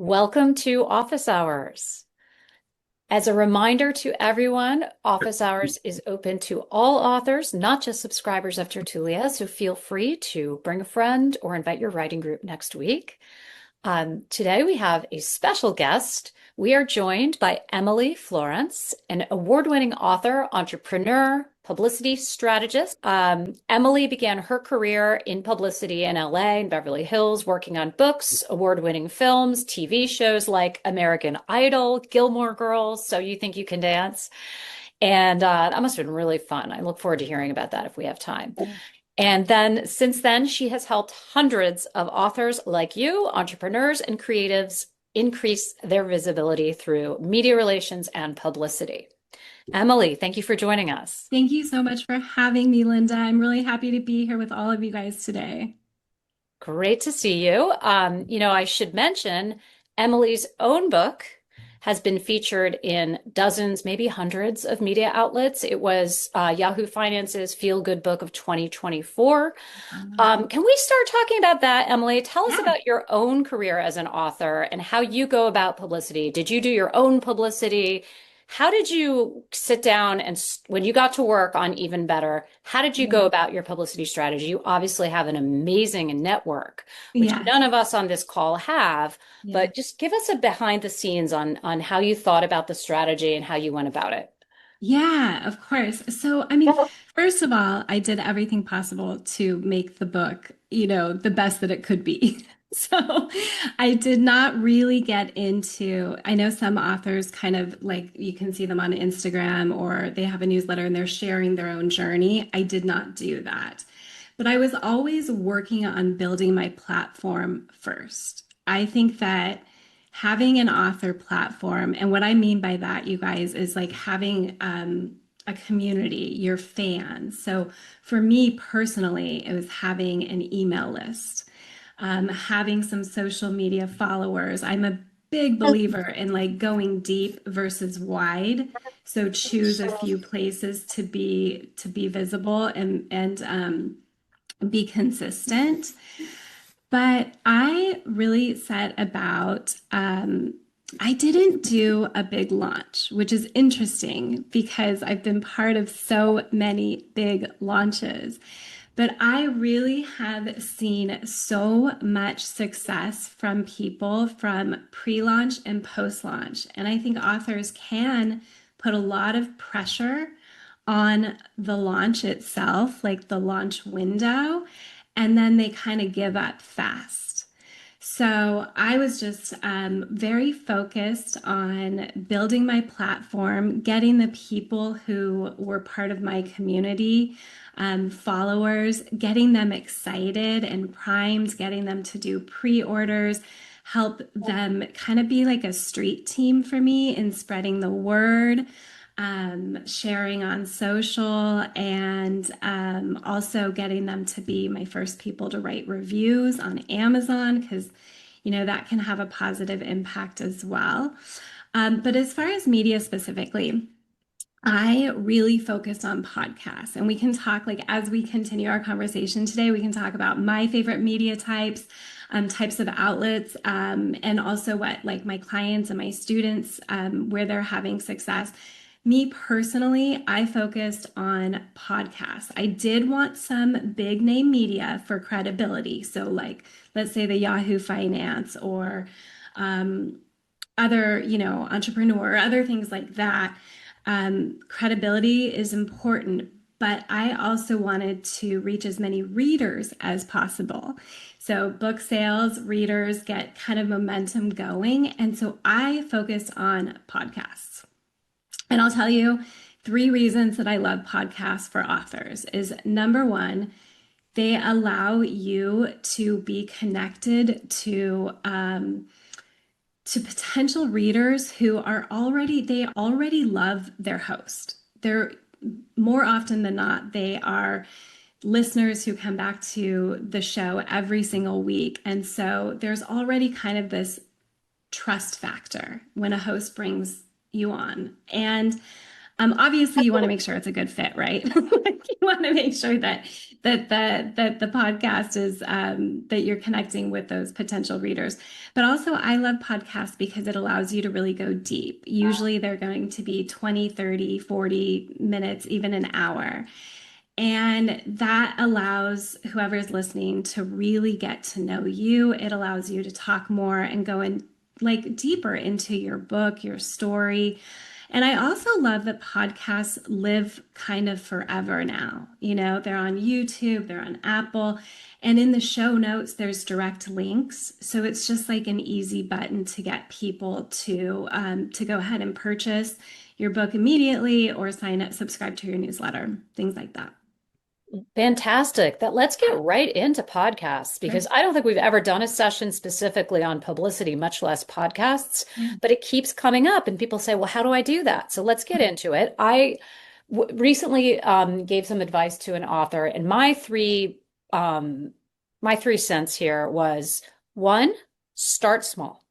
Welcome to Office Hours. As a reminder to everyone, Office Hours is open to all authors, not just subscribers of Tertulia, so feel free to bring a friend or invite your writing group next week. Today we have a special guest. We are joined by Emily Florence, an award-winning author, entrepreneur, publicity strategist. Emily began her career in publicity in LA and Beverly Hills, working on books, award-winning films, TV shows like American Idol, Gilmore Girls, So You Think You Can Dance. And that must have been really fun. I look forward to hearing about that if we have time. And then since then, she has helped hundreds of authors like you, entrepreneurs and creatives, increase their visibility through media relations and publicity. Emily, thank you for joining us. Thank you so much for having me, Linda. I'm really happy to be here with all of you guys today. Great to see you. I should mention Emily's own book has been featured in dozens, maybe hundreds of media outlets. It was Yahoo Finance's Feel Good Book of 2024. Can we start talking about that, Emily? Tell us Yeah. about your own career as an author and how you go about publicity. Did you do your own publicity? How did you sit down and when you got to work on Even Better, how did you go about your publicity strategy? You obviously have an amazing network, which Yeah. none of us on this call have, Yeah. but just give us a behind the scenes on how you thought about the strategy and how you went about it. Yeah, of course. First of all, I did everything possible to make the book, the best that it could be. So I did not really get into, I know some authors kind of like you can see them on Instagram or they have a newsletter and they're sharing their own journey. I did not do that. But I was always working on building my platform first. I think that having an author platform, and what I mean by that, you guys, is like having a community, your fans. So for me personally, it was having an email list, having some social media followers. I'm a big believer in like going deep versus wide. So choose a few places to be visible and be consistent. But I really set about, I didn't do a big launch, which is interesting because I've been part of so many big launches. But I really have seen so much success from people from pre-launch and post-launch. And I think authors can put a lot of pressure on the launch itself, like the launch window, and then they kind of give up fast. So I was just very focused on building my platform, getting the people who were part of my community, followers, getting them excited and primed, getting them to do pre-orders, help them kind of be like a street team for me in spreading the word, sharing on social, and also getting them to be my first people to write reviews on Amazon because, that can have a positive impact as well. But as far as media specifically, I really focused on podcasts, and we can talk like as we continue our conversation today, we can talk about my favorite media types, types of outlets, and also what like my clients and my students, where they're having success. Me personally, I focused on podcasts. I did want some big name media for credibility. So, like, let's say the Yahoo Finance or other, entrepreneur, other things like that. Credibility is important, but I also wanted to reach as many readers as possible. So, book sales, readers get kind of momentum going. And so I focus on podcasts. And I'll tell you 3 reasons that I love podcasts for authors is number one, they allow you to be connected to potential readers who they already love their host. They're more often than not, they are listeners who come back to the show every single week. And so there's already kind of this trust factor when a host brings you on. And Obviously, you want to make sure it's a good fit, right? Like you want to make sure that the podcast is that you're connecting with those potential readers. But also, I love podcasts because it allows you to really go deep. Usually, they're going to be 20, 30, 40 minutes, even an hour. And that allows whoever's listening to really get to know you. It allows you to talk more and go in like deeper into your book, your story. And I also love that podcasts live kind of forever now. You know, they're on YouTube, they're on Apple, and in the show notes, there's direct links. So it's just like an easy button to get people to go ahead and purchase your book immediately or sign up, subscribe to your newsletter, things like that. Fantastic. That let's get right into podcasts Sure. because I don't think we've ever done a session specifically on publicity, much less podcasts, Yeah. but it keeps coming up and people say, well, how do I do that? So let's get into it. I recently gave some advice to an author and my 3 cents here was one, start small.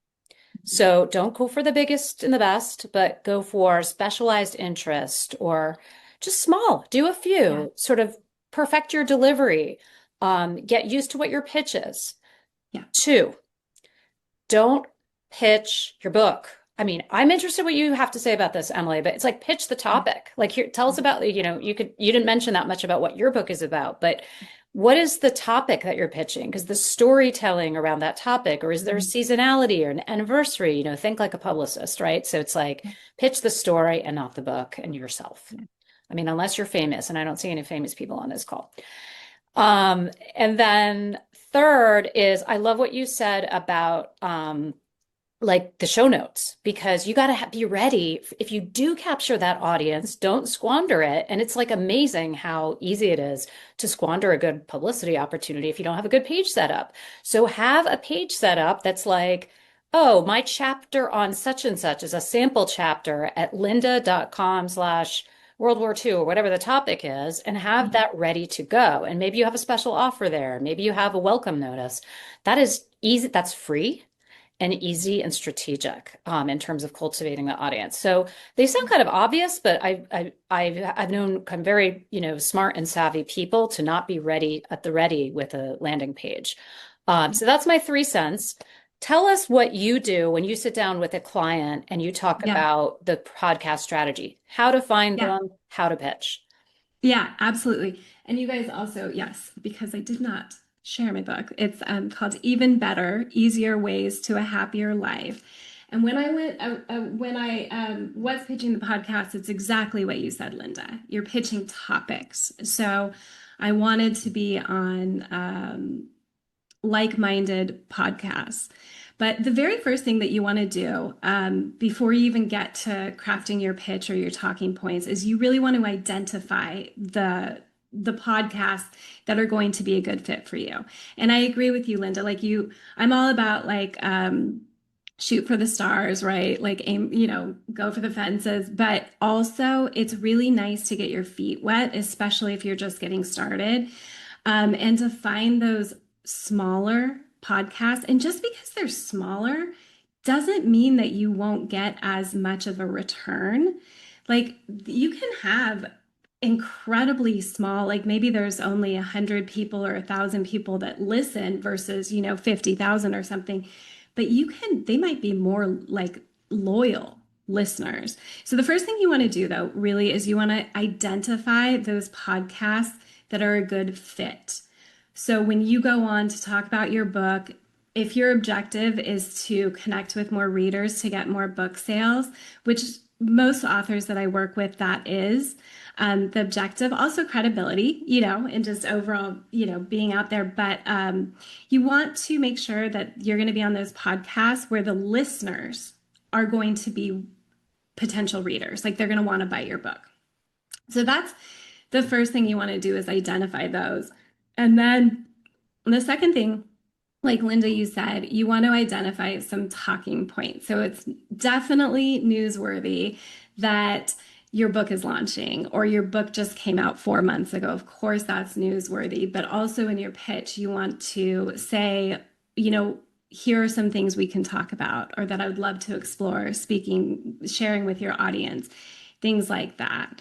So don't go for the biggest and the best, but go for specialized interest or just small. Do a Yeah. few, sort of perfect your delivery, get used to what your pitch is. Yeah. Two, don't pitch your book. I mean, I'm interested what you have to say about this, Emily, but it's like pitch the Yeah. topic. Like here, tell us about, you didn't mention that much about what your book is about, but what is the topic that you're pitching? Because the storytelling around that topic, or is there a Mhm. seasonality or an anniversary? Think like a publicist, right? So it's like pitch the story and not the book and yourself. Yeah. I mean, unless you're famous, and I don't see any famous people on this call. And then third is I love what you said about like the show notes because you got to be ready. If you do capture that audience, don't squander it. And it's like amazing how easy it is to squander a good publicity opportunity if you don't have a good page set up. So have a page set up that's like, oh, my chapter on such and such is a sample chapter at lynda.com/World War II or whatever the topic is, and have Mhm. that ready to go. And maybe you have a special offer there. Maybe you have a welcome notice. That is easy. That's free and easy and strategic in terms of cultivating the audience. So they sound kind of obvious, but I've known kind of very smart and savvy people to not be ready at the ready with a landing page. So that's my 3 cents. Tell us what you do when you sit down with a client and you talk Yeah. about the podcast strategy, how to find Yeah. them, how to pitch. Yeah, absolutely. And you guys also, yes, because I did not share my book. It's called Even Better, Easier Ways to a Happier Life. And when I was pitching the podcast, it's exactly what you said, Linda. You're pitching topics. So I wanted to be on like-minded podcasts. But the very first thing that you want to do before you even get to crafting your pitch or your talking points is you really want to identify the podcasts that are going to be a good fit for you. And I agree with you, Linda. I'm all about shoot for the stars, right? Like aim, go for the fences. But also, it's really nice to get your feet wet, especially if you're just getting started, and to find those smaller podcasts. And just because they're smaller doesn't mean that you won't get as much of a return. Like you can have incredibly small, like maybe there's only 100 people or 1,000 people that listen versus, 50,000 or something. But they might be more like loyal listeners. So the first thing you want to do though, really, is you want to identify those podcasts that are a good fit. So when you go on to talk about your book, if your objective is to connect with more readers to get more book sales, which most authors that I work with, that is the objective, also credibility, and just overall, being out there. But you want to make sure that you're going to be on those podcasts where the listeners are going to be potential readers, like they're going to want to buy your book. So that's the first thing you want to do is identify those. And then the second thing, like Linda, you said, you want to identify some talking points. So it's definitely newsworthy that your book is launching or your book just came out 4 months ago. Of course, that's newsworthy. But also in your pitch, you want to say, here are some things we can talk about or that I would love to explore, sharing with your audience. things like that.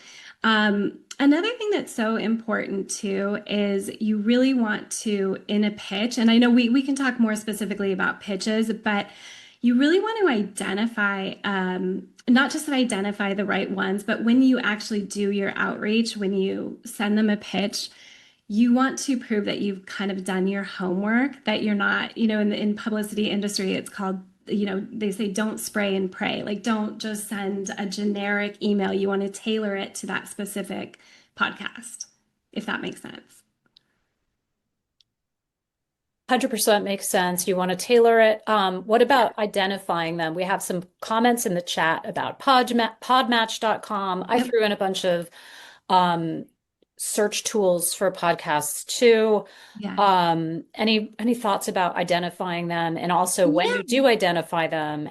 Another thing that's so important too is you really want to, in a pitch, and I know we can talk more specifically about pitches, but you really want to identify, not just identify the right ones, but when you actually do your outreach, when you send them a pitch, you want to prove that you've kind of done your homework, that you're not, in the publicity industry, it's called, they say don't spray and pray. Like, don't just send a generic email. You want to tailor it to that specific podcast, if that makes sense. 100% makes sense. You want to tailor it. What about identifying them? We have some comments in the chat about podmatch.com. I Yep. threw in a bunch of um, search tools for podcasts too. Yeah. Any thoughts about identifying them? And also, when Yeah. you do identify them,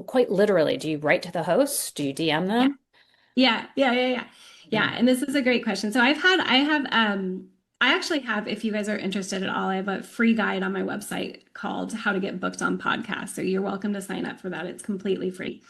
quite literally, do you write to the host? Do you DM Yeah. them? Yeah. Yeah. Mm. And this is a great question. So I actually have, if you guys are interested at all, I have a free guide on my website called How to Get Booked on Podcasts. So you're welcome to sign up for that. It's completely free.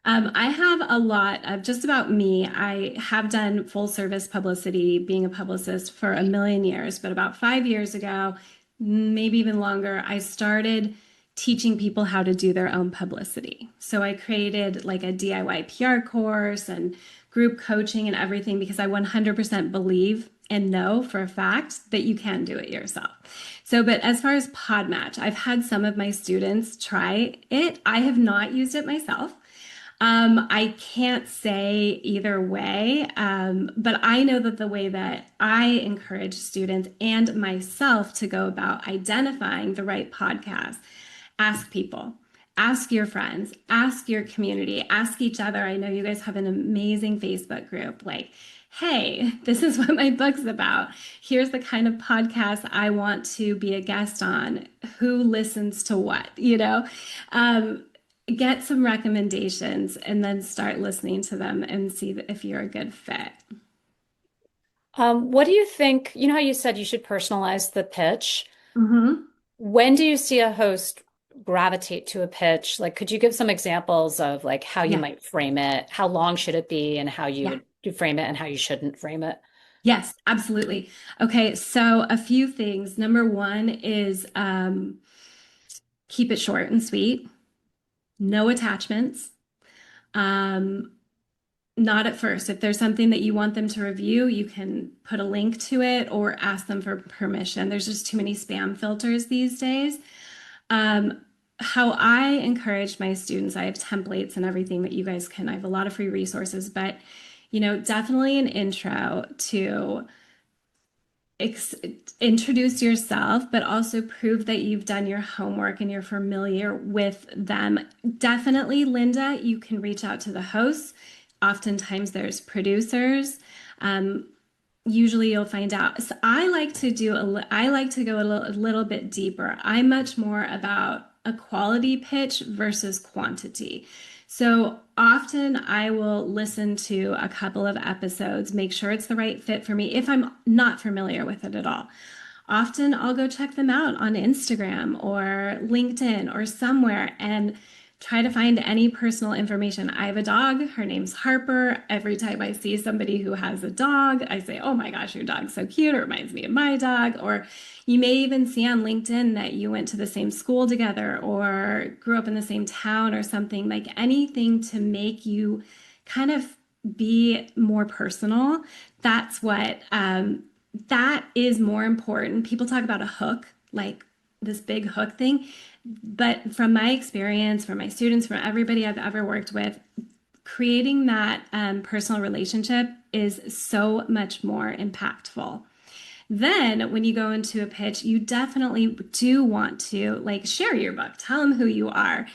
I have a lot of just about me. I have done full service publicity, being a publicist for a million years, but about 5 years ago, maybe even longer, I started teaching people how to do their own publicity. So I created like a DIY PR course and group coaching and everything because I 100% believe and know for a fact that you can do it yourself. So, but as far as Podmatch, I've had some of my students try it. I have not used it myself. I can't say either way, but I know that the way that I encourage students and myself to go about identifying the right podcast, ask people, ask your friends, ask your community, ask each other. I know you guys have an amazing Facebook group. Like, hey, this is what my book's about. Here's the kind of podcast I want to be a guest on. Who listens to what, Um, get some recommendations and then start listening to them and see if you're a good fit. What do you think? You know how you said you should personalize the pitch? Hmm. When do you see a host gravitate to a pitch? Like, could you give some examples of like how you Yeah, might frame it? How long should it be, and how you yeah. would do frame it, and how you shouldn't frame it? Yes, absolutely. Okay, so a few things. Number one is keep it short and sweet, no attachments. Um, Not at first. If there's something that you want them to review, you can put a link to it or ask them for permission. There's just too many spam filters these days. Um, how I encourage my students, I have templates and everything that you guys can, I have a lot of free resources, but definitely an intro to ex introduce yourself, but also prove that you've done your homework and you're familiar with them. Definitely, Linda, you can reach out to the hosts. Oftentimes, there's producers. Um, Usually, you'll find out. So I like to go a little bit deeper. I'm much more about a quality pitch versus quantity. So often I will listen to a couple of episodes, make sure it's the right fit for me if I'm not familiar with it at all. Often I'll go check them out on Instagram or LinkedIn or somewhere and try to find any personal information. I have a dog. Her name's Harper. Every time I see somebody who has a dog, I say, "Oh my gosh, your dog's so cute. It reminds me of my dog." Or you may even see on LinkedIn that you went to the same school together or grew up in the same town or something, like anything to make you kind of be more personal. That's what that is more important. People talk about a hook, like this big hook thing. But from my experience, from my students, from everybody I've ever worked with, creating that personal relationship is so much more impactful. Then, when you go into a pitch, you definitely do want to like share your book, tell them who you are,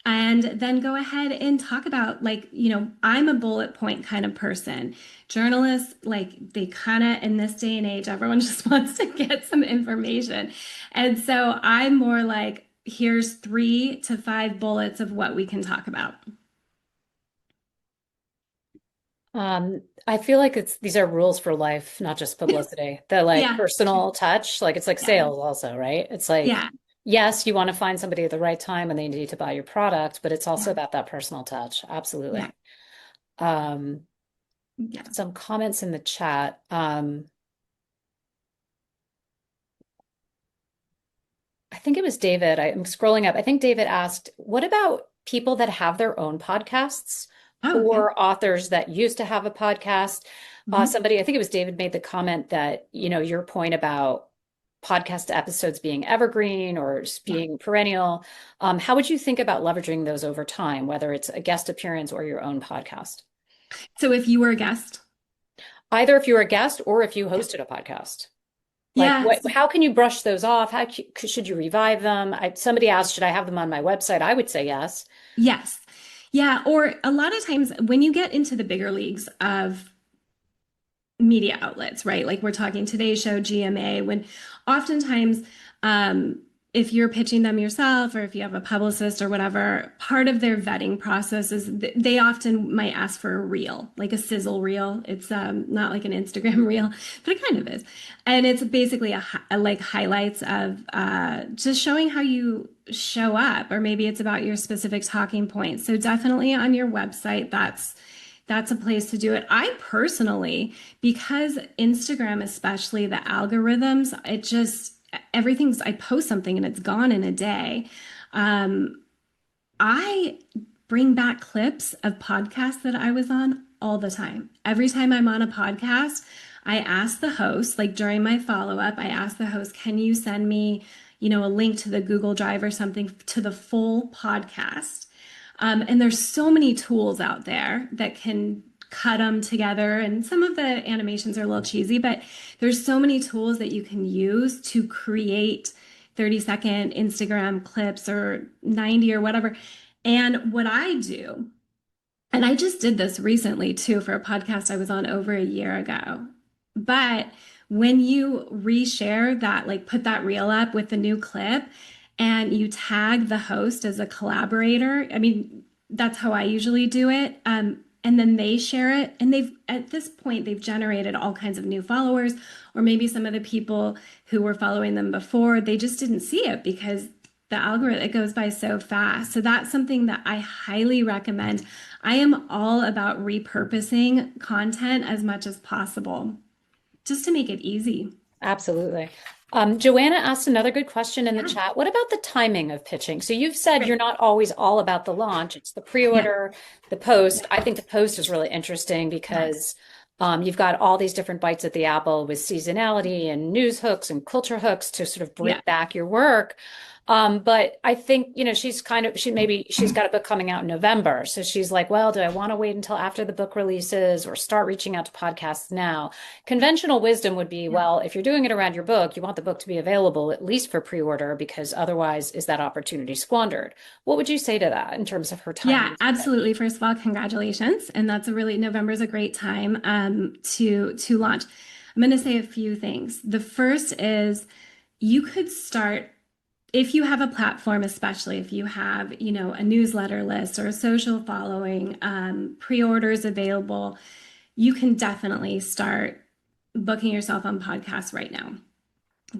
and then go ahead and talk about like, I'm a bullet point kind of person. Journalists, like, they kind of, in this day and age, everyone just wants to get some information. And so I'm more like, here's 3 to 5 bullets of what we can talk about. I feel like these are rules for life, not just publicity. The like Yeah. personal touch, like it's like Yeah. sales also, right? It's like, Yeah. yes, you want to find somebody at the right time when they need to buy your product, but it's also Yeah. about that personal touch. Yeah. Absolutely. Um, Yeah. Some comments in the chat. I think it was David. I'm scrolling up. I think David asked, what about people that have their own podcasts Oh, okay. or authors that used to have a podcast? Mhm. Somebody, I think it was David, made the comment that, your point about podcast episodes being evergreen or Yeah. being perennial. How would you think about leveraging those over time, whether it's a guest appearance or your own podcast? So if you were a guest, Either if you're a guest or if you hosted a podcast. Like yeah. what, how can you brush those off? Should you revive them? Somebody asked, should I have them on my website? I would say yes. Yes. Yeah. Or a lot of times when you get into the bigger leagues of media outlets, right? Like we're talking Today Show, GMA, when oftentimes, if you're pitching them yourself or if you have a publicist or whatever, part of their vetting process is they often might ask for a reel, like a sizzle reel. It's not like an Instagram reel, but it kind of is. And it's basically like highlights of just showing how you show up, or maybe it's about your specific talking points. So definitely on your website, that's a place to do it. I personally, because Instagram, especially the algorithms, it just everything's I post something and it's gone in a day. Um, I bring back clips of podcasts that I was on all the time. Every time I'm on a podcast, I ask the host, like during my follow-up, I ask the host, can you send me, a link to the Google Drive or something to the full podcast? And there's so many tools out there that can cut them together. And some of the animations are a little cheesy, but there's so many tools that you can use to create 30-second Instagram clips or 90 or whatever. And what I do, and I just did this recently too for a podcast I was on over a year ago. But when you reshare that, like put that reel up with the new clip and you tag the host as a collaborator, I mean, that's how I usually do it. And then they share it. And at this point, they've generated all kinds of new followers, or maybe some of the people who were following them before, they just didn't see it because the algorithm, it goes by so fast. So that's something that I highly recommend. I am all about repurposing content as much as possible just to make it easy. Absolutely. Joanna asked another good question in the Yeah, chat. What about the timing of pitching? So you've said you're great. not always all about the launch. It's the Yeah, pre-order, the post. yeah, I think the post is really interesting yes, because you've got all these different bites at the apple with seasonality and news hooks and culture hooks to sort of bring yeah. back your work. But I think, she's got a book coming out in November. So she's like, well, do I want to wait until after the book releases or start reaching out to podcasts now? Conventional wisdom would be, Yeah. well, if you're doing it around your book, you want the book to be available at least for pre-order because otherwise is that opportunity squandered? What would you say to that in terms of her Yeah, timing? absolutely. First of all, congratulations. And that's a really November is a great time to launch. I'm going to say a few things. The first is you could start if you have a platform, especially if you have, a newsletter list or a social following, pre-orders available, you can definitely start booking yourself on podcasts right now.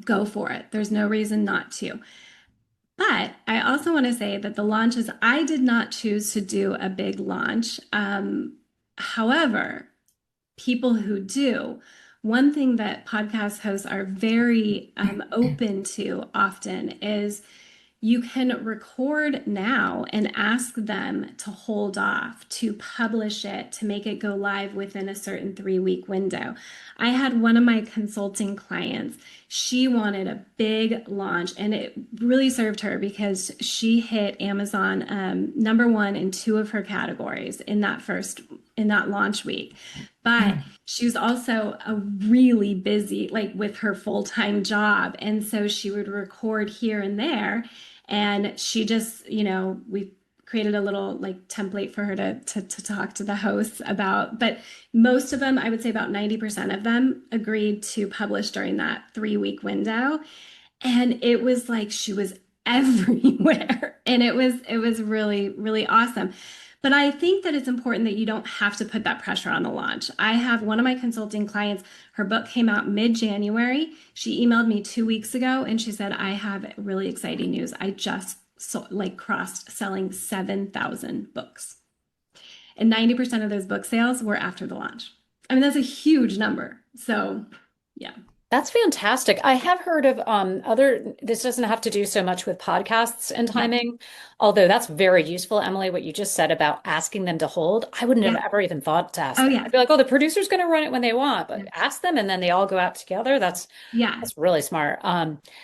Go for it. There's no reason not to. But I also want to say that the launches, I did not choose to do a big launch. However, people who do, one thing that podcast hosts are very open to often is you can record now and ask them to hold off, to publish it, to make it go live within a certain 3-week window. I had one of my consulting clients, she wanted a big launch, and it really served her because she hit Amazon #1 in 2 of her categories in that launch week. But she was also a really busy, like with her full-time job. And so she would record here and there. And she just, we created a little like template for her to talk to the hosts about. But most of them, I would say about 90% of them agreed to publish during that 3-week window. And it was like she was everywhere. And it was really, really awesome. But I think that it's important that you don't have to put that pressure on the launch. I have one of my consulting clients, her book came out mid-January. She emailed me 2 weeks ago and she said, I have really exciting news. I just crossed selling 7,000 books. And 90% of those book sales were after the launch. I mean, that's a huge number. So, yeah. That's fantastic. I have heard of this doesn't have to do so much with podcasts and Yeah. timing, although that's very useful, Emily, what you just said about asking them to hold. I wouldn't have Yeah. ever even thought to ask Oh, them. yeah. I'd be like, oh, the producer's going to run it when they want, but Yeah. ask them and then they all go out together. Yeah. That's really smart.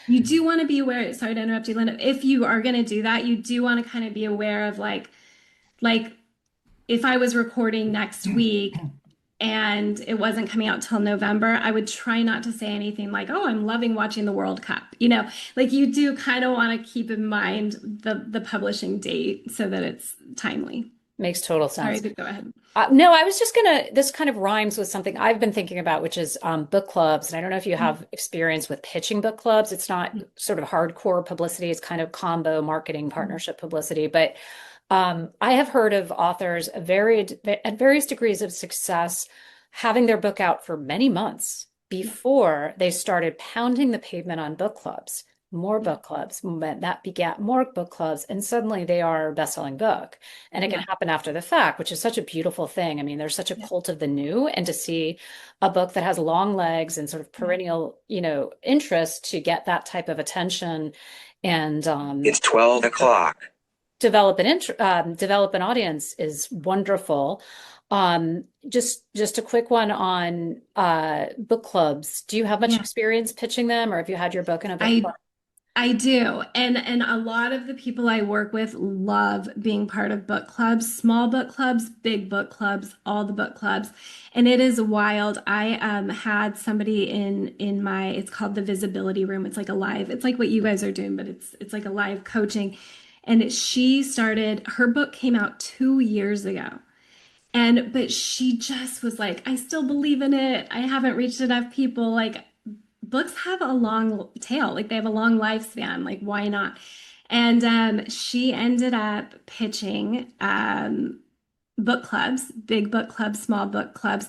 You do want to be aware, sorry to interrupt you, Linda. If you are going to do that, you do want to kind of be aware of like if I was recording next week and it wasn't coming out till November, I would try not to say anything like, "Oh, I'm loving watching the World Cup." Like you do kind of want to keep in mind the publishing date so that it's timely. Makes total Sorry sense. to go ahead. No, I was just this kind of rhymes with something I've been thinking about, which is book clubs. And I don't know if you have experience with pitching book clubs. It's not sort of hardcore publicity, it's kind of combo marketing partnership publicity. But I have heard of authors at various degrees of success having their book out for many months before they started pounding the pavement on book clubs. More book clubs, that begat more book clubs, and suddenly they are a best-selling book. And it can Yeah. happen after the fact, which is such a beautiful thing. I mean, there's such a Yeah. cult of the new, and to see a book that has long legs and sort of Yeah. perennial, interest to get that type of attention and It's 12 o'clock. develop an audience is wonderful. Just a quick one on book clubs. Do you have much Yeah. experience pitching them, or have you had your book in a book I club? I do. And a lot of the people I work with love being part of book clubs, small book clubs, big book clubs, all the book clubs. And it is wild. I had somebody in my it's called the visibility room. It's like a live, it's like what you guys are doing, but it's like a live coaching. And she started, her book came out 2 years ago. But she just was like, I still believe in it. I haven't reached enough people. Like, books have a long tail, like they have a long lifespan. Like, why not? And she ended up pitching book clubs, big book clubs, small book clubs.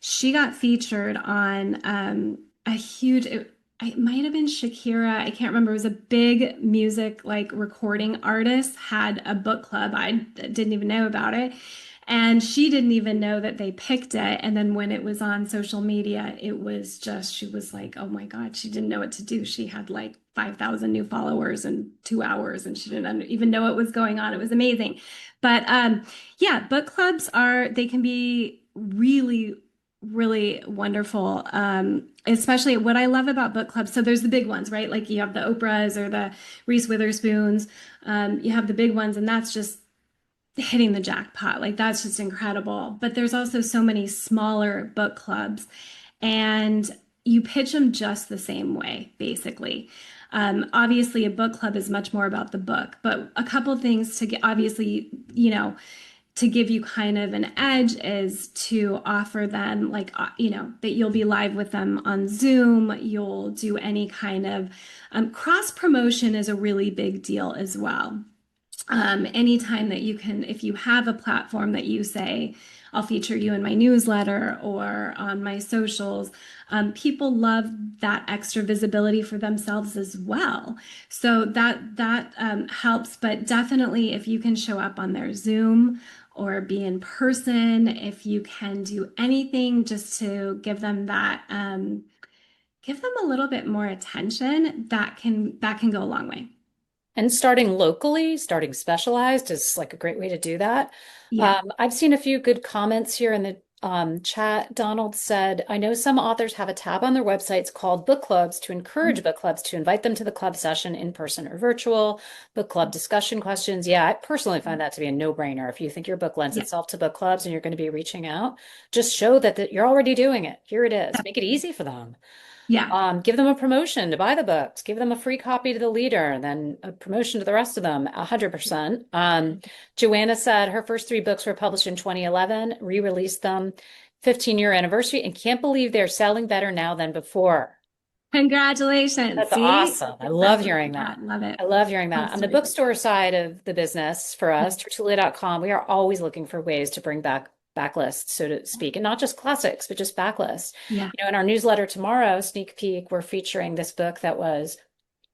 She got featured on a huge, it might have been Shakira. I can't remember. It was a big music like recording artist had a book club. I didn't even know about it. And she didn't even know that they picked it. And then when it was on social media, it was just, she was like, oh my God, she didn't know what to do. She had like 5,000 new followers in 2 hours and she didn't even know what was going on. It was amazing. But yeah, book clubs they can be really, really wonderful. Especially what I love about book clubs. So there's the big ones, right? Like you have the Oprahs or the Reese Witherspoons. You have the big ones, and that's just hitting the jackpot. Like that's just incredible. But there's also so many smaller book clubs, and you pitch them just the same way, basically. Obviously, a book club is much more about the book, but a couple things to get, obviously, to give you kind of an edge is to offer them like, that you'll be live with them on Zoom. You'll do any kind of cross promotion is a really big deal as well. Anytime that you can, if you have a platform that you say, I'll feature you in my newsletter or on my socials, people love that extra visibility for themselves as well. So that helps. But definitely, if you can show up on their Zoom or be in person, if you can do anything just to give them that, give them a little bit more attention, that can go a long way. And starting locally, starting specialized is like a great way to do that. Yeah. I've seen a few good comments here in the chat. Donald said, I know some authors have a tab on their websites called book clubs to encourage book clubs to invite them to the club session in person or virtual, book club discussion questions. Yeah, I personally find that to be a no-brainer. If you think your book lends Yeah. itself to book clubs and you're going to be reaching out, just show that you're already doing it. Here it is. Make it easy for them. Yeah. Give them a promotion to buy the books, give them a free copy to the leader, and then a promotion to the rest of them, 100%. Joanna said her first three books were published in 2011, re-released them, 15-year anniversary, and can't believe they're selling better now than before. Congratulations. That's See? awesome. I love hearing that. Love it. I love hearing that. Cool On the story. bookstore side of the business for us, tertulia.com, we are always looking for ways to bring back backlists, so to speak, and not just classics, but just backlists. Yeah. In our newsletter tomorrow, sneak peek, we're featuring this book that was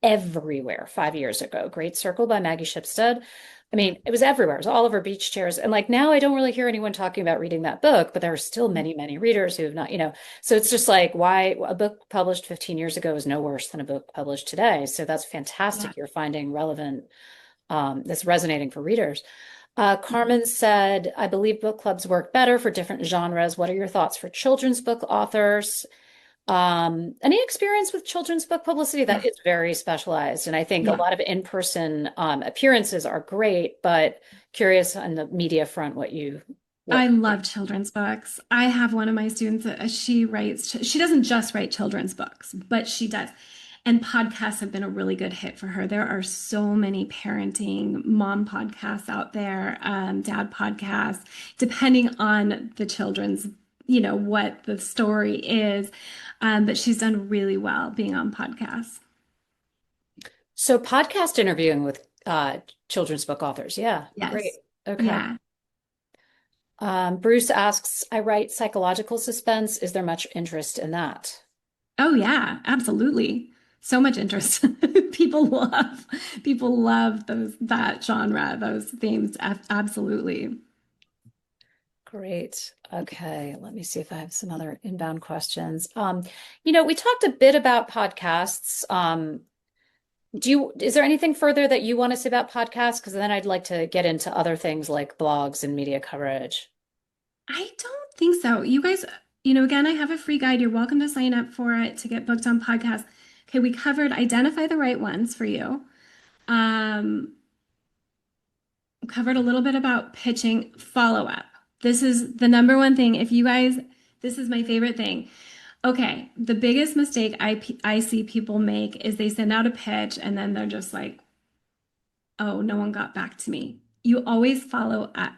everywhere 5 years ago, Great Circle by Maggie Shipstead. I mean, it was everywhere. It was all over beach chairs. And like now I don't really hear anyone talking about reading that book, but there are still many, many readers who have not, so it's just like why a book published 15 years ago is no worse than a book published today. So that's Yeah. fantastic. You're finding relevant, that's resonating for readers. Carmen said, I believe book clubs work better for different genres. What are your thoughts for children's book authors? Any experience with children's book publicity? That Yeah. is very specialized. And I think a Yeah. lot of in-person appearances are great, but curious on the media front I what love children's books. I have one of my students, she doesn't just write children's books, but she does. And podcasts have been a really good hit for her. There are so many parenting mom podcasts out there, dad podcasts, depending on the children's, what the story is. But she's done really well being on podcasts. So podcast interviewing with children's book authors. Yeah, great. Yes. Okay. Yeah. Bruce asks, I write psychological suspense. Is there much interest in that? Oh yeah, absolutely. So much interest. People love people love that genre, those themes. Absolutely. Great. Okay, let me see if I have some other inbound questions. We talked a bit about podcasts. Is there anything further that you want to say about podcasts? Because then I'd like to get into other things like blogs and media coverage. I don't think so. You guys, again, I have a free guide. You're welcome to sign up for it to get booked on podcasts. Okay, we covered identify the right ones for you. Um, covered a little bit about pitching follow up. This is the number one thing. If you guys, this is my favorite thing. Okay, the biggest mistake I see people make is they send out a pitch and then they're just like, oh, no one got back to me. You always follow up.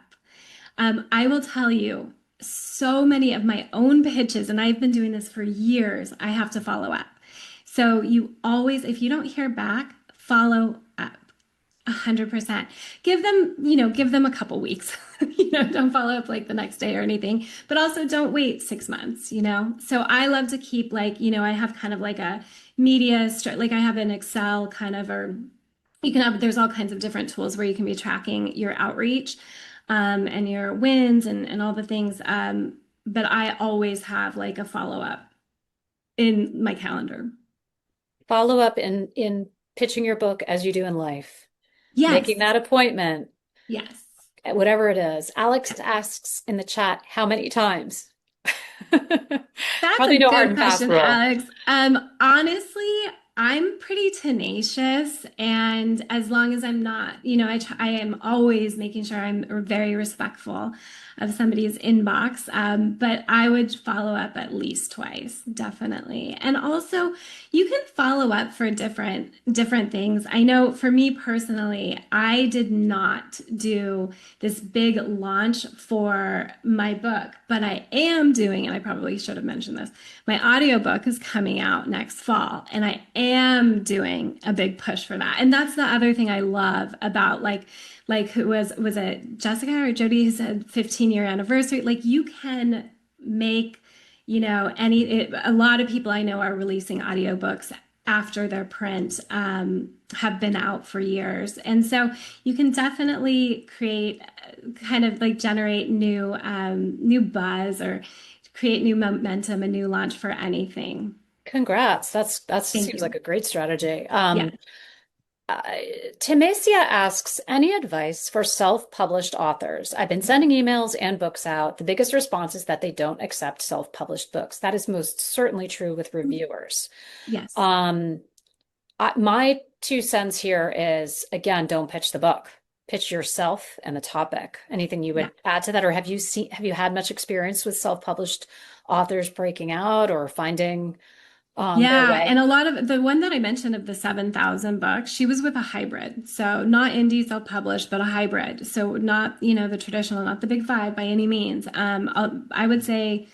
I will tell you, so many of my own pitches, and I've been doing this for years, I have to follow up. So you always, if you don't hear back, follow up. 100%. Give them a couple weeks. Don't follow up like the next day or anything, but also don't wait 6 months. So I love to keep I have kind of like a like I have an Excel kind of, or there's all kinds of different tools where you can be tracking your outreach, and your wins and all the things. But I always have like a follow up in my calendar. Follow up in pitching your book as you do in life. Yes. Making that appointment, Yes. whatever it is. Alex asks in the chat, how many times? That's Probably a no hard good and fast question, rule. Alex. Honestly, I'm pretty tenacious, and as long as I'm not, I am always making sure I'm very respectful of somebody's inbox. But I would follow up at least twice, definitely. And also, you can follow up for different things. I know for me personally, I did not do this big launch for my book, but I am doing, and I probably should have mentioned this, my audiobook is coming out next fall, and I am doing a big push for that. And that's the other thing I love about who was it Jessica or Jody who said 15-year anniversary? Like you can make, a lot of people I know are releasing audiobooks after their print have been out for years. And so you can definitely create kind of like generate new buzz or create new momentum, a new launch for anything. Congrats. That Thank seems you. like a great strategy. Yeah. Uh, Timesia asks, any advice for self-published authors? I've been sending emails and books out. The biggest response is that they don't accept self-published books. That is most certainly true with reviewers. Yes. My 2 cents here is, again, don't pitch the book. Pitch yourself and the topic. Anything you Yeah. would add to that, or have you had much experience with self-published authors breaking out or finding their Yeah, way? and a lot of the one that I mentioned of the 7,000 books, she was with a hybrid. So not indie self-published, but a hybrid. So not, the traditional, not the big five by any means. I would say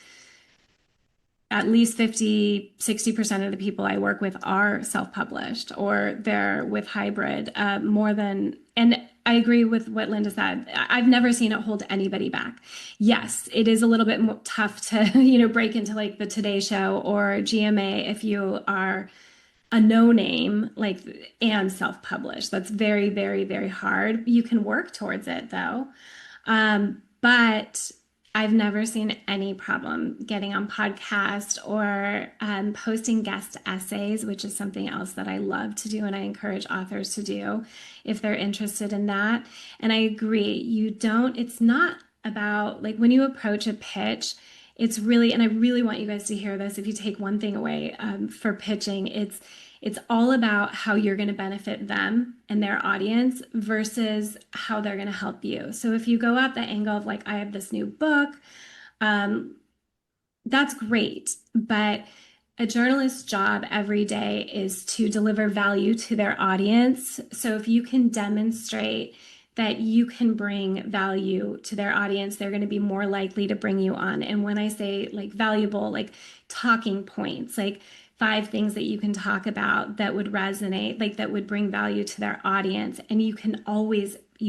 at least 50-60% of the people I work with are self-published or they're with hybrid, more than, and I agree with what Linda said. I've never seen it hold anybody back. Yes, it is a little bit tough to, break into like the Today Show or GMA if you are a no name, like, and self-publish. That's very, very, very hard. You can work towards it though. But I've never seen any problem getting on podcast or posting guest essays, which is something else that I love to do and I encourage authors to do if they're interested in that. And I agree, it's not about like when you approach a pitch, it's really, and I really want you guys to hear this. If you take one thing away for pitching, it's all about how you're going to benefit them and their audience versus how they're going to help you. So if you go out the angle of like, I have this new book, that's great. But a journalist's job every day is to deliver value to their audience. So if you can demonstrate that you can bring value to their audience, they're going to be more likely to bring you on. And when I say like valuable, like talking points, like 5 things that you can talk about that would resonate, like that would bring value to their audience. And you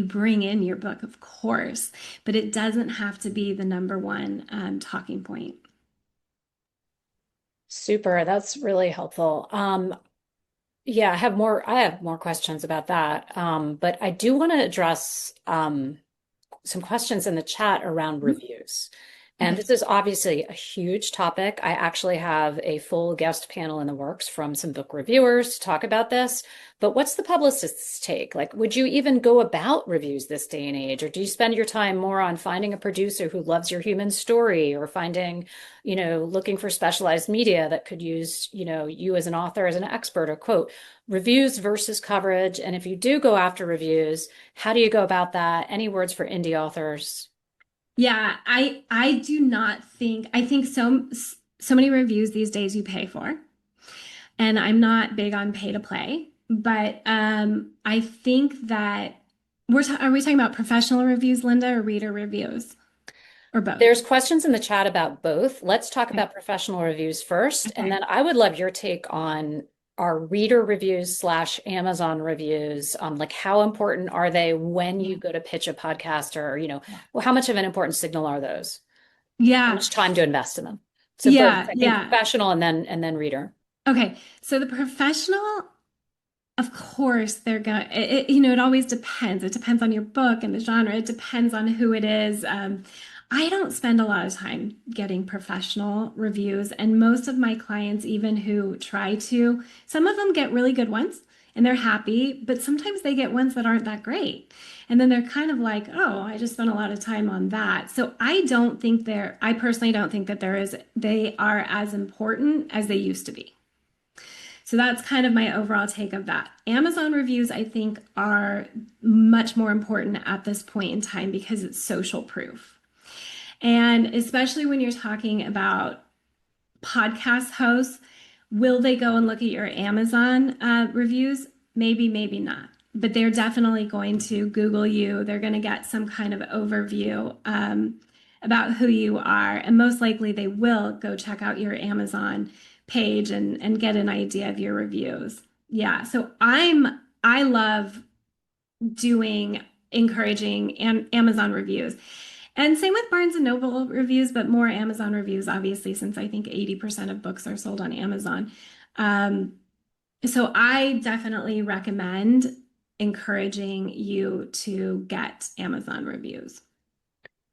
bring in your book, of course, but it doesn't have to be the number one talking point. Super. That's really helpful. Yeah, I have more questions about that. But I do want to address some questions in the chat around reviews. And Okay. this is obviously a huge topic. I actually have a full guest panel in the works from some book reviewers to talk about this. But what's the publicist's take? Like, would you even go about reviews this day and age? Or do you spend your time more on finding a producer who loves your human story or finding, looking for specialized media that could use, you as an author, as an expert, or quote, reviews versus coverage? And if you do go after reviews, how do you go about that? Any words for indie authors? Yeah, I do not think I think so many reviews these days you pay for. And I'm not big on pay to play, but I think that are we talking about professional reviews, Linda, or reader reviews, or both? There's questions in the chat about both. Let's talk Okay. about professional reviews first, and Okay. then I would love your take on our reader reviews slash Amazon reviews. Like how important are they when you go to pitch a podcast, or, well, how much of an important signal are those? How Yeah. much time to invest in them? So both, Yeah. I think Yeah. professional and then reader. Okay. So the professional, of course, they're going. It always depends. It depends on your book and the genre. It depends on who it is. I don't spend a lot of time getting professional reviews, and most of my clients, even who try to, some of them get really good ones and they're happy, but sometimes they get ones that aren't that great. And then they're kind of like, oh, I just spent a lot of time on that. So I personally don't think that they are as important as they used to be. So that's kind of my overall take of that. Amazon reviews, I think, are much more important at this point in time because it's social proof. And especially when you're talking about podcast hosts, will they go and look at your Amazon reviews? Maybe, maybe not. But they're definitely going to Google you. They're going to get some kind of overview about who you are. And most likely they will go check out your Amazon page and get an idea of your reviews. Yeah. So I love encouraging Amazon reviews. And same with Barnes and Noble reviews, but more Amazon reviews, obviously, since I think 80% of books are sold on Amazon. So I definitely recommend encouraging you to get Amazon reviews.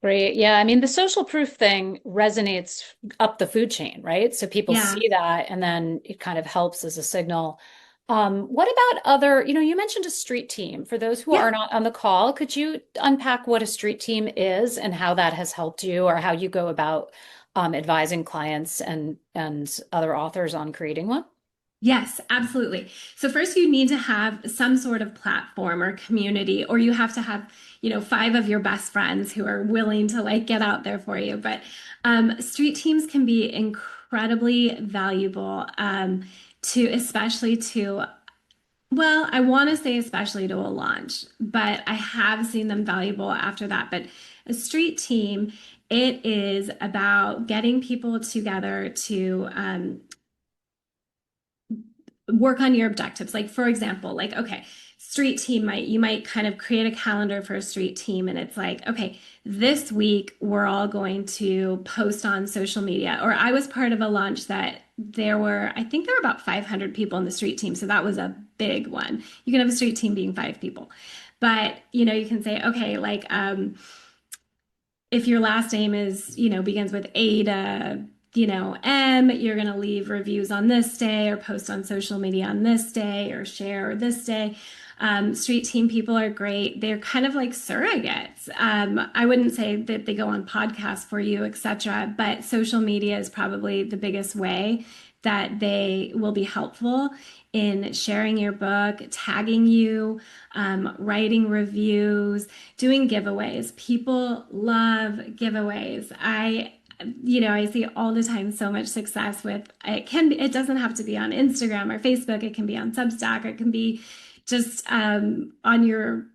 Great. Yeah. I mean, the social proof thing resonates up the food chain, right? So people Yeah. see that and then it kind of helps as a signal. What about you mentioned a street team. For those who Yeah. are not on the call, could you unpack what a street team is and how that has helped you or how you go about advising clients and other authors on creating one? Yes, absolutely. So first you need to have some sort of platform or community, or you have to have, 5 of your best friends who are willing to like get out there for you. But street teams can be incredibly valuable especially to, well, I want to say especially to a launch, but I have seen them valuable after that. But a street team, it is about getting people together to work on your objectives. Like for example, like, okay, street team you might kind of create a calendar for a street team and it's like, okay, this week we're all going to post on social media. Or I was part of a launch that I think there were about 500 people in the street team. So that was a big one. You can have a street team being 5 people. But, you can say, okay, like, if your last name is, begins with A to, M, you're going to leave reviews on this day or post on social media on this day or share this day. Street team people are great. They're kind of like surrogates. I wouldn't say that they go on podcasts for you, etc., but social media is probably the biggest way that they will be helpful in sharing your book, tagging you, writing reviews, doing giveaways. People love giveaways. I see all the time so much success with it doesn't have to be on Instagram or Facebook. It can be on Substack, or it can be just on your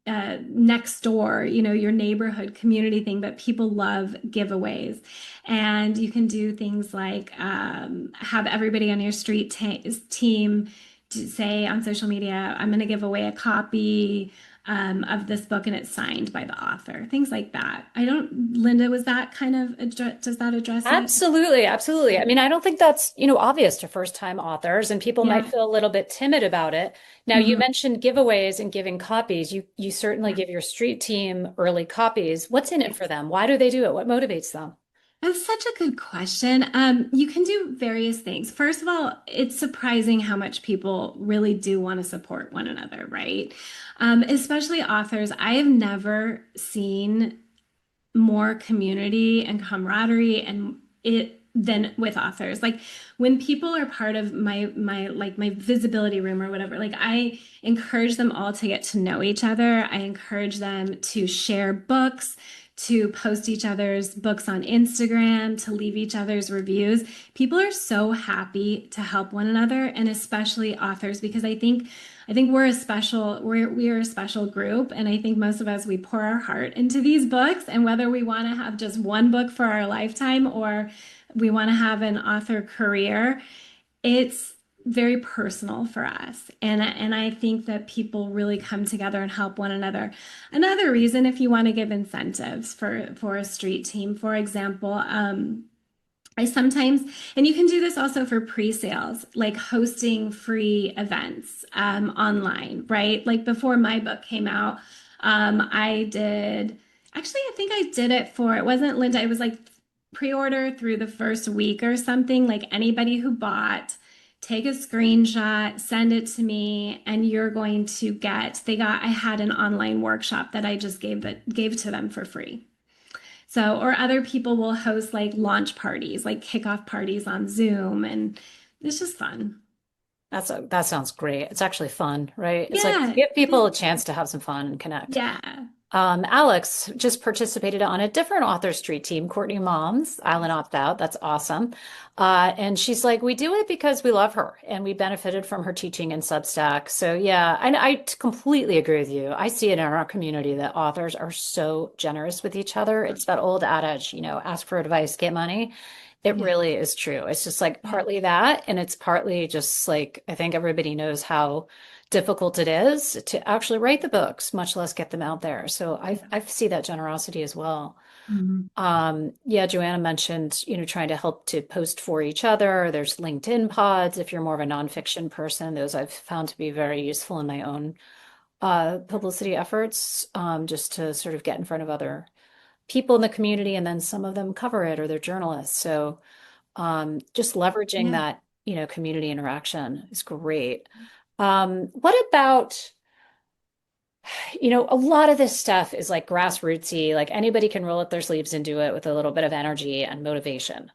next door, your neighborhood community thing. But people love giveaways, and you can do things like have everybody on your street team to say on social media, I'm going to give away a copy of this book and it's signed by the author, things like that. Linda, was that kind of, does that address it? Absolutely, absolutely. I mean, I don't think that's, obvious to first-time authors, and people might Yeah. feel a little bit timid about it. Now, you Mhm. mentioned giveaways and giving copies. You certainly give your street team early copies. What's in it for them? Why do they do it? What motivates them? That's such a good question. You can do various things. First of all, it's surprising how much people really do want to support one another, right? Especially authors. I have never seen more community and camaraderie and it than with authors. Like when people are part of my visibility room or whatever, like I encourage them all to get to know each other. I encourage them to share books, to post each other's books on Instagram, to leave each other's reviews. People are so happy to help one another, and especially authors, because I think we are a special group, and I think most of us, we pour our heart into these books, and whether we want to have just one book for our lifetime or we want to have an author career, it's very personal for us. And I think that people really come together and help one another. Another reason, if you want to give incentives for a street team, for example, I sometimes, and you can do this also for pre-sales, like hosting free events online, right? Like before my book came out, I think I did it it wasn't Linda, it was like pre-order through the first week or something. Like anybody who bought, take a screenshot, send it to me, and you're going to I had an online workshop that I just gave to them for free. So, or other people will host like launch parties, like kickoff parties on Zoom, and it's just fun. That sounds great. It's actually fun, right? It's like Yeah, give people a chance to have some fun and connect. yeah, Alex just participated on a different author street team, Courtney Mom's Island Opt Out. That's awesome. And she's like, we do it because we love her and we benefited from her teaching in Substack. So yeah, I completely agree with you. I see it in our community that authors are so generous with each other. It's that old adage, ask for advice, get money. It yeah, really is true. It's just like yeah, partly that, and it's partly just like I think everybody knows how difficult it is to actually write the books, much less get them out there. So yeah. I see that generosity as well. Mhm. Yeah, Joanna mentioned, trying to help to post for each other. There's LinkedIn pods if you're more of a nonfiction person. Those I've found to be very useful in my own publicity efforts, just to sort of get in front of other people in the community, and then some of them cover it or they're journalists. So just leveraging Yeah, that, community interaction is great. What about, a lot of this stuff is like grassrootsy, like anybody can roll up their sleeves and do it with a little bit of energy and motivation.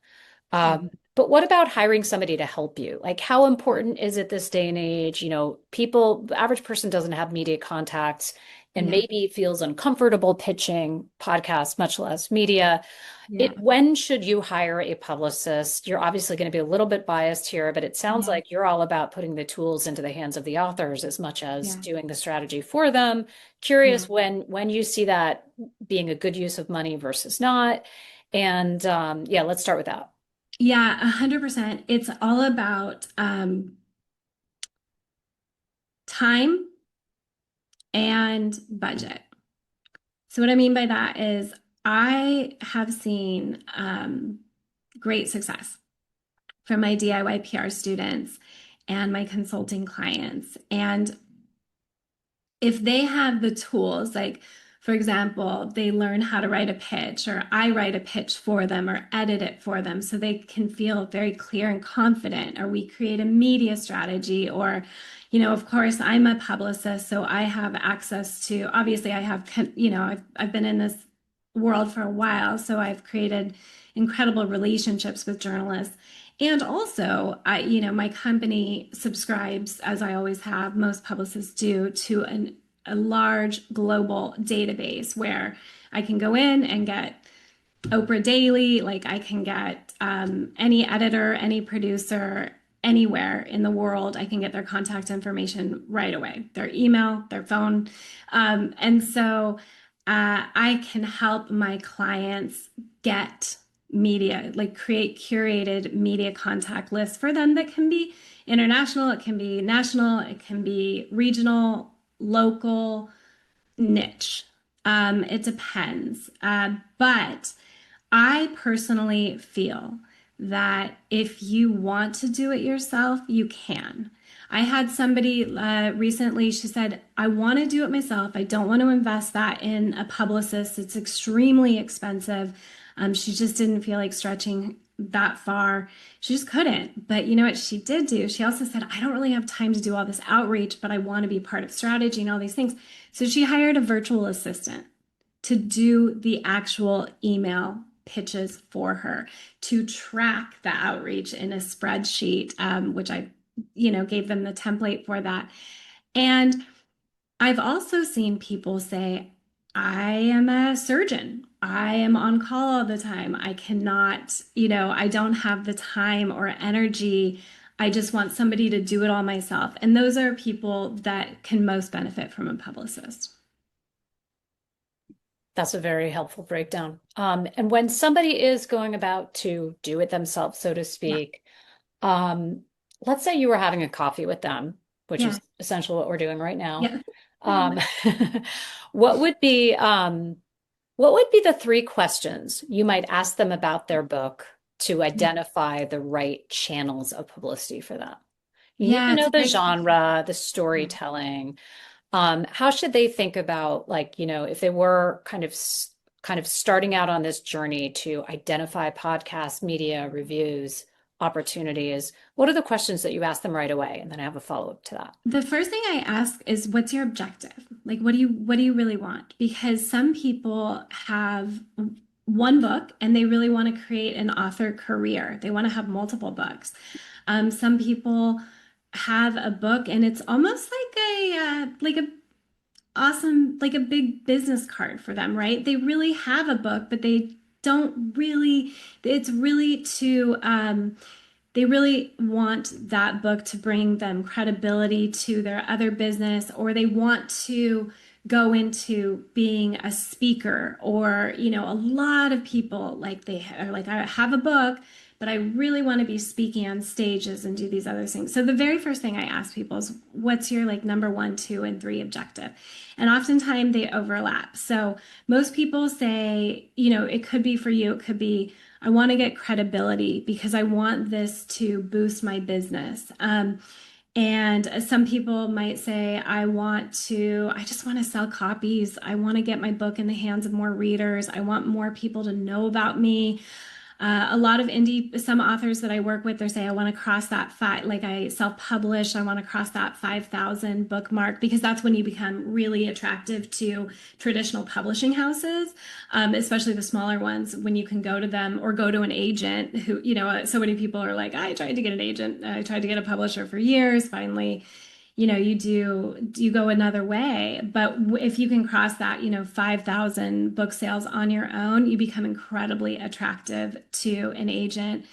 yeah, But what about hiring somebody to help you? Like, how important is it this day and age? The average person doesn't have media contacts and yeah, maybe feels uncomfortable pitching podcasts, much less media. yeah, When should you hire a publicist? You're obviously going to be a little bit biased here, but it sounds yeah, like you're all about putting the tools into the hands of the authors as much as yeah, doing the strategy for them. yeah. Curious when you see that being a good use of money versus not. And yeah, let's start with that. Yeah, 100%. It's all about time and budget. So what I mean by that is I have seen great success from my DIY PR students and my consulting clients. And if they have the tools, like, for example, they learn how to write a pitch, or I write a pitch for them or edit it for them so they can feel very clear and confident, or we create a media strategy, or, of course, I'm a publicist, so I have access to, obviously, I have, I've been in this world for a while, so I've created incredible relationships with journalists. And also, my company subscribes, as I always have, most publicists do, to a large global database where I can go in and get Oprah Daily, like I can get any editor, any producer, anywhere in the world. I can get their contact information right away, their email, their phone. And so I can help my clients get media, like create curated media contact lists for them that can be international, it can be national, it can be regional, local, niche. It depends. But I personally feel that if you want to do it yourself, you can. I had somebody recently, she said, I want to do it myself. I don't want to invest that in a publicist. It's extremely expensive. She just didn't feel like stretching that far. She just couldn't. But you know what she did do? She also said, I don't really have time to do all this outreach, but I want to be part of strategy and all these things. So she hired a virtual assistant to do the actual email pitches for her, to track the outreach in a spreadsheet, which I, gave them the template for that. And I've also seen people say, I am a surgeon. I am on call all the time. I cannot, I don't have the time or energy. I just want somebody to do it all myself. And those are people that can most benefit from a publicist. That's a very helpful breakdown. And when somebody is going about to do it themselves, so to speak, let's say you were having a coffee with them, which is essentially what we're doing right now. Yeah. What would be the three questions you might ask them about their book to identify the right channels of publicity for them? You need to know the genre, the storytelling. How should they think about, like, if they were kind of starting out on this journey to identify podcast, media, reviews, opportunities? What are the questions that you ask them right away? And then I have a follow-up to that. The first thing I ask is, what's your objective? Like, what do you really want? Because some people have one book and they really want to create an author career. They want to have multiple books. Some people have a book and it's almost like a awesome, like a big business card for them, right? They really have a book, but they don't really, it's really to, they really want that book to bring them credibility to their other business, or they want to go into being a speaker, or, a lot of people, like, they are like, I have a book, but I really want to be speaking on stages and do these other things. So the very first thing I ask people is, what's your number 1, 2, and 3 objective? And oftentimes they overlap. So most people say, it could be for you, it could be, I want to get credibility because I want this to boost my business. And some people might say, I just want to sell copies. I want to get my book in the hands of more readers. I want more people to know about me. A lot of some authors that I work with, they say, I want to cross that I self-publish, I want to cross that 5,000 book mark, because that's when you become really attractive to traditional publishing houses, especially the smaller ones, when you can go to them or go to an agent who, so many people are like, I tried to get an agent, I tried to get a publisher for years, finally, you go another way. But if you can cross that, 5,000 book sales on your own, you become incredibly attractive to an agent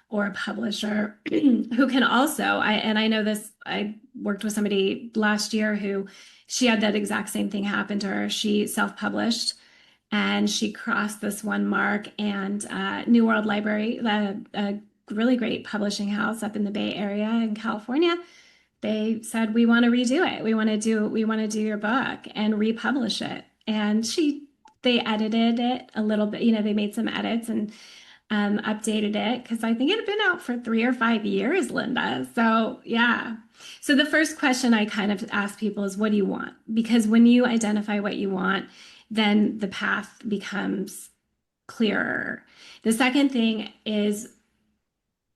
or a publisher who can also, I know this, I worked with somebody last year who, she had that exact same thing happen to her. She self-published and she crossed this one mark, and New World Library, a really great publishing house up in the Bay Area in California, they said, we want to redo it. We want to do your book and republish it. And they edited it a little bit, they made some edits, and updated it because I think it had been out for 3 or 5 years, Linda. So, yeah. So, the first question I kind of ask people is, what do you want? Because when you identify what you want, then the path becomes clearer. The second thing is,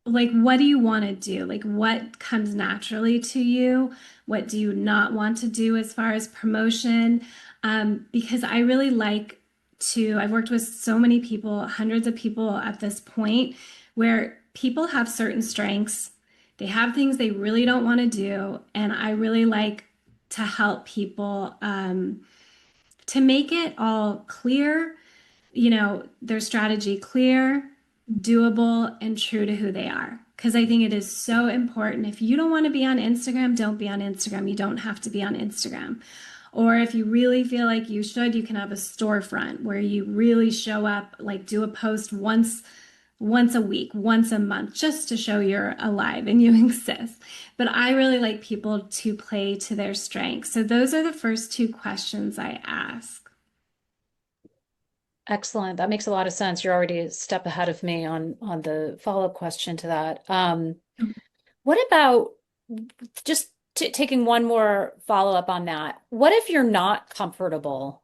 like, what do you want to do? Like, what comes naturally to you? What do you not want to do as far as promotion? Because I really like to, I've worked with so many people, hundreds of people at this point, where people have certain strengths. They have things they really don't want to do. And I really like to help people to make it all clear, their strategy clear, doable, and true to who they are. Because I think it is so important. If you don't want to be on Instagram, don't be on Instagram. You don't have to be on Instagram. Or if you really feel like you should, you can have a storefront where you really show up, like do a post once a week, once a month, just to show you're alive and you exist. But I really like people to play to their strengths. So those are the first two questions I ask. Excellent. That makes a lot of sense. You're already a step ahead of me on the follow-up question to that. What about just taking one more follow-up on that? What if you're not comfortable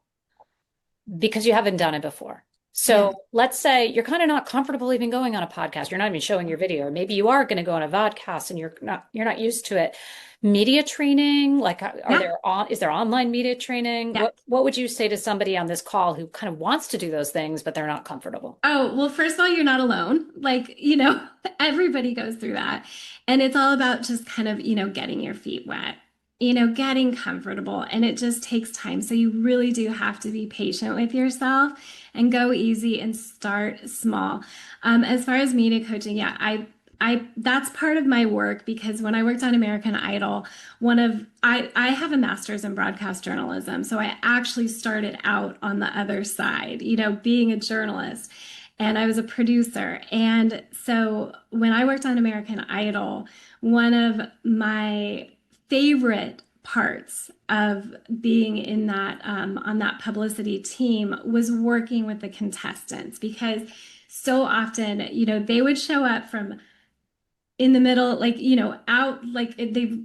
because you haven't done it before? So Yeah. let's say you're kind of not comfortable even going on a podcast. You're not even showing your video, or maybe you are going to go on a vodcast and you're not used to it. Media training, like Yeah. is there online media training? Yeah. What would you say to somebody on this call who kind of wants to do those things, but they're not comfortable? Oh, well, first of all, you're not alone. Like, everybody goes through that. And it's all about just kind of, getting your feet wet, getting comfortable. And it just takes time. So you really do have to be patient with yourself and go easy and start small. As far as media coaching, yeah, that's part of my work because when I worked on American Idol, I have a master's in broadcast journalism. So I actually started out on the other side, being a journalist, and I was a producer. And so when I worked on American Idol, one of my favorite parts of being in that on that publicity team was working with the contestants because so often, they would show up from in the middle, like, out, like they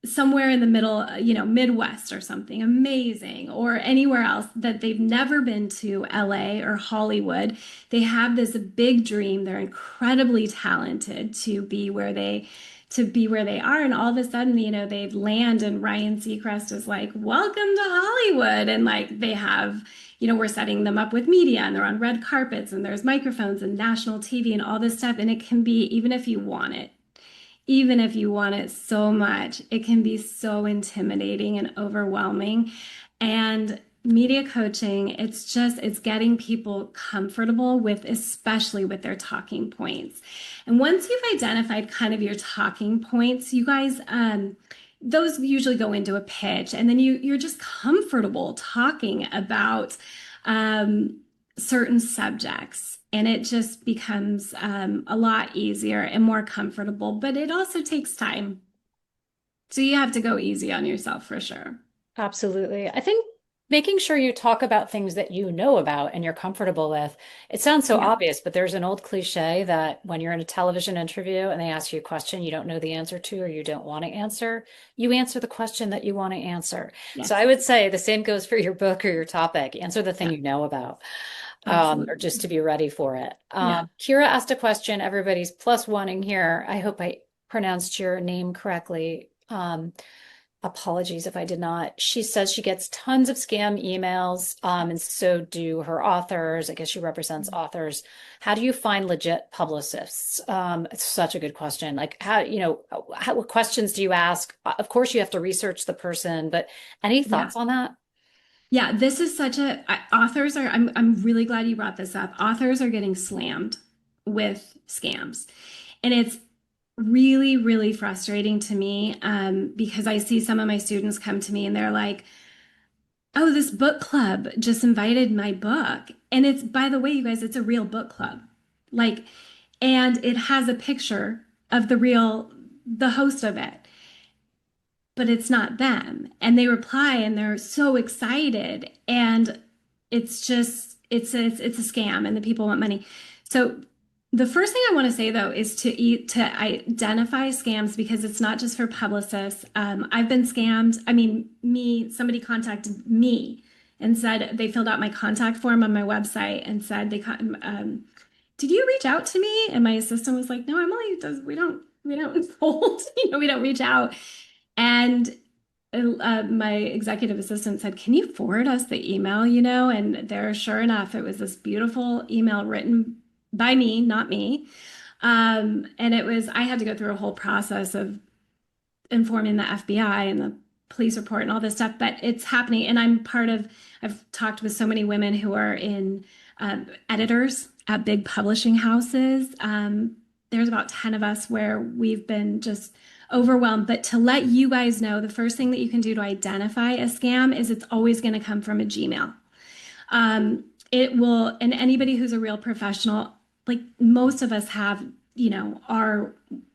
somewhere in the middle, Midwest or something amazing, or anywhere else that they've never been to LA or Hollywood. They have this big dream. They're incredibly talented to be where they are. And all of a sudden, they land and Ryan Seacrest is like, welcome to Hollywood. And like they have, we're setting them up with media and they're on red carpets and there's microphones and national TV and all this stuff. And it can be, even if you want it so much, it can be so intimidating and overwhelming. And media coaching, it's getting people comfortable with, especially with their talking points. And once you've identified kind of your talking points, you guys, those usually go into a pitch, and then you're just comfortable talking about certain subjects, and it just becomes a lot easier and more comfortable, but it also takes time. So you have to go easy on yourself for sure. Absolutely. I think making sure you talk about things that you know about and you're comfortable with. It sounds so Yeah. obvious, but there's an old cliche that when you're in a television interview and they ask you a question you don't know the answer to or you don't want to answer, you answer the question that you want to answer. So Yes. I would say the same goes for your book or your topic. Answer the thing Yeah. you know about, or Absolutely. just to be ready for it. Yeah. Kira asked a question. Everybody's plus one in here. I hope I pronounced your name correctly. Apologies if I did not. She says she gets tons of scam emails, and so do her authors. I guess she represents authors. How do you find legit publicists? It's such a good question. Like what questions do you ask? Of course, you have to research the person, but any Yeah. thoughts on that? Yeah, this is authors are, I'm really glad you brought this up. Authors are getting slammed with scams. And it's really, really frustrating to me because I see some of my students come to me and they're like, oh, this book club just invited my book. And it's, by the way, you guys, it's a real book club. Like, and it has a picture of the host of it, but it's not them. And they reply and they're so excited. And it's just, it's a scam and the people want money. So The first thing I want to say though is to identify scams because it's not just for publicists. I've been scammed. I mean, somebody contacted me and said they filled out my contact form on my website and said did you reach out to me? And my assistant was like, no, Emily does. We don't hold. We don't reach out. And my executive assistant said, can you forward us the email? And there, sure enough, it was this beautiful email written by me, not me. And I had to go through a whole process of informing the FBI and the police report and all this stuff, but it's happening. And I've talked with so many women who are in editors at big publishing houses. There's about 10 of us where we've been just overwhelmed. But to let you guys know, the first thing that you can do to identify a scam is it's always going to come from a Gmail. It will, and anybody who's a real professional, like most of us have, our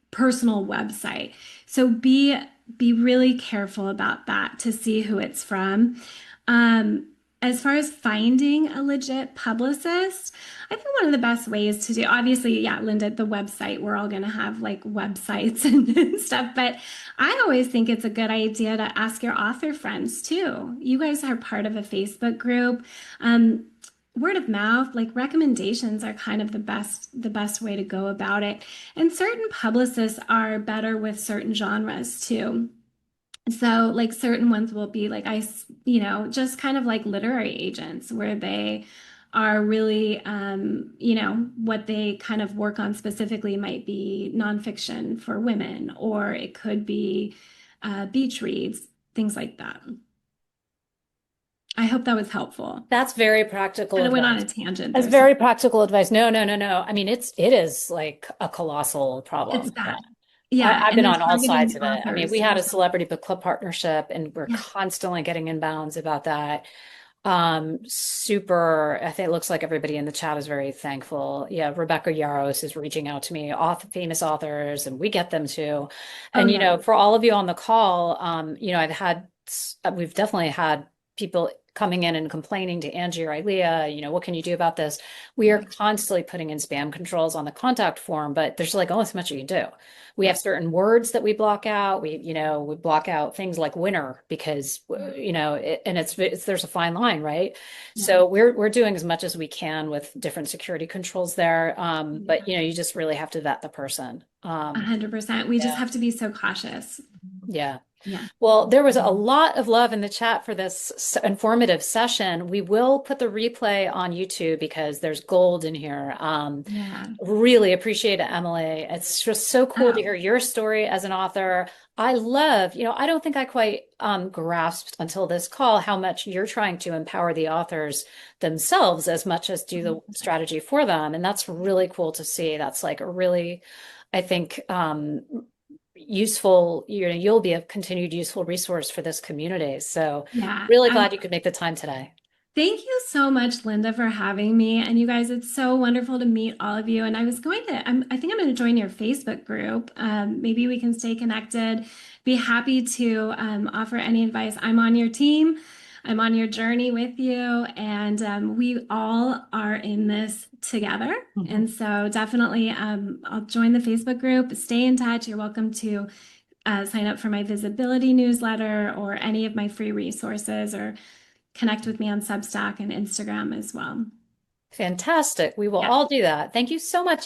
personal website. So be really careful about that to see who it's from. As far as finding a legit publicist, I think one of the best ways to do, obviously, yeah, Linda, the website, we're all going to have like websites and stuff, but I always think it's a good idea to ask your author friends too. You guys are part of a Facebook group. Word of mouth, like recommendations are kind of the best way to go about it. And certain publicists are better with certain genres too. So like certain ones will be like just kind of like literary agents where they are really, what they kind of work on specifically might be nonfiction for women, or it could be beach reads, things like that. I hope that was helpful. That's very practical And I went on a advice. tangent That's there. very practical advice. No, no, no, no. I mean, it is like a colossal It's problem. bad. Yeah, I've and been they're on all targeting sides the of it. I mean, we authors. had a celebrity book club partnership and we're Yeah. constantly getting inbounds about that. Super, I think it looks like everybody in the chat is very thankful. Yeah, Rebecca Yaros is reaching out to me, famous authors, and we get them too. Oh And, yeah. for all of you on the call, we've definitely had people coming in and complaining to Angie or Ilea, what can you do about this? We are constantly putting in spam controls on the contact form, but there's like only so much you can do. We have certain words that we block out. We block out things like winner because, and there's a fine line, right? Yeah. So we're doing as much as we can with different security controls there. But you just really have to vet the person. 100%. We just Yeah. have to be so cautious. Yeah. Yeah. Well, there was a lot of love in the chat for this informative session. We will put the replay on YouTube because there's gold in here. Yeah. Really appreciate it, Emily. It's just so cool to Oh. hear your story as an author. I love, I don't think I quite grasped until this call how much you're trying to empower the authors themselves as much as do the strategy for them. And that's really cool to see. That's like a really, I think, useful, you'll be a continued useful resource for this community. So Yeah. really glad you could make the time today. Thank you so much, Linda, for having me. And you guys, it's so wonderful to meet all of you. And I think I'm going to join your Facebook group. Maybe we can stay connected. Be happy to offer any advice. I'm on your team. I'm on your journey with you. And we all are in this together. Mhm. And so definitely I'll join the Facebook group. Stay in touch. You're welcome to sign up for my visibility newsletter or any of my free resources, or connect with me on Substack and Instagram as well. Fantastic. We will Yeah. all do that. Thank you so much.